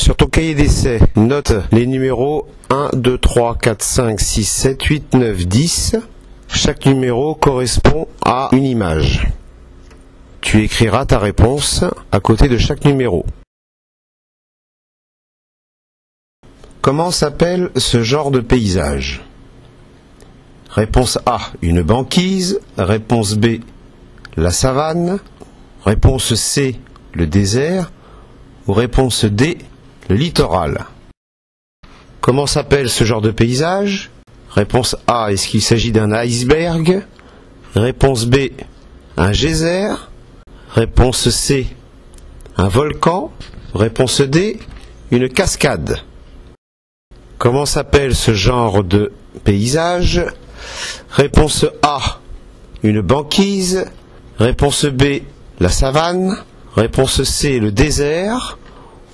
Sur ton cahier d'essai, note les numéros 1, 2, 3, 4, 5, 6, 7, 8, 9, 10. Chaque numéro correspond à une image. Tu écriras ta réponse à côté de chaque numéro. Comment s'appelle ce genre de paysage? Réponse A, une banquise. Réponse B, la savane. Réponse C, le désert. Ou réponse D, le littoral. Comment s'appelle ce genre de paysage? Réponse A, est-ce qu'il s'agit d'un iceberg? Réponse B, un geyser. Réponse C, un volcan. Réponse D, une cascade. Comment s'appelle ce genre de paysage? Réponse A, une banquise. Réponse B, la savane. Réponse C, le désert.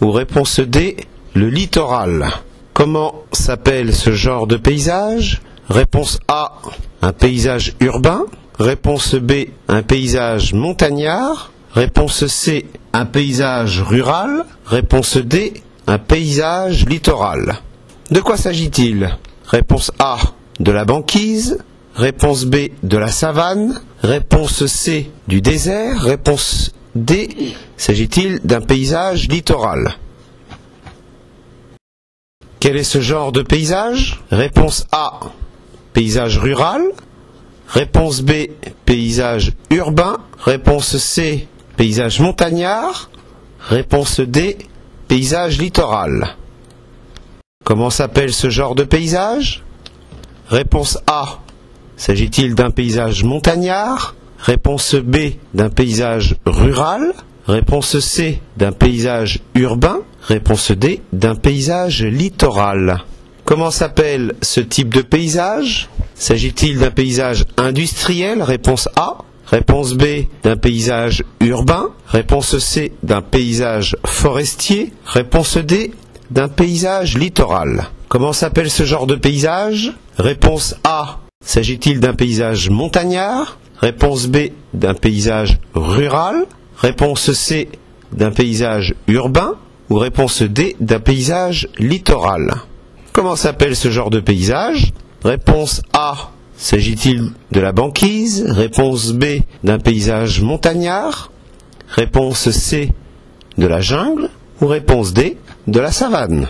Ou réponse D, le littoral. Comment s'appelle ce genre de paysage? Réponse A, un paysage urbain. Réponse B, un paysage montagnard. Réponse C, un paysage rural. Réponse D, un paysage littoral. De quoi s'agit-il? Réponse A, de la banquise. Réponse B, de la savane. Réponse C, du désert. Réponse D, s'agit-il d'un paysage littoral? Quel est ce genre de paysage? Réponse A, paysage rural. Réponse B, paysage urbain. Réponse C, paysage montagnard. Réponse D, paysage littoral. Comment s'appelle ce genre de paysage? Réponse A, s'agit-il d'un paysage montagnard? Réponse B, d'un paysage rural. Réponse C, d'un paysage urbain. Réponse D, d'un paysage littoral. Comment s'appelle ce type de paysage? S'agit-il d'un paysage industriel? Réponse A. Réponse B, d'un paysage urbain. Réponse C, d'un paysage forestier. Réponse D, d'un paysage littoral. Comment s'appelle ce genre de paysage? Réponse A, s'agit-il d'un paysage montagnard? Réponse B, d'un paysage rural. Réponse C, d'un paysage urbain. Ou réponse D, d'un paysage littoral. Comment s'appelle ce genre de paysage? Réponse A, s'agit-il de la banquise? Réponse B, d'un paysage montagnard. Réponse C, de la jungle. Ou réponse D, de la savane.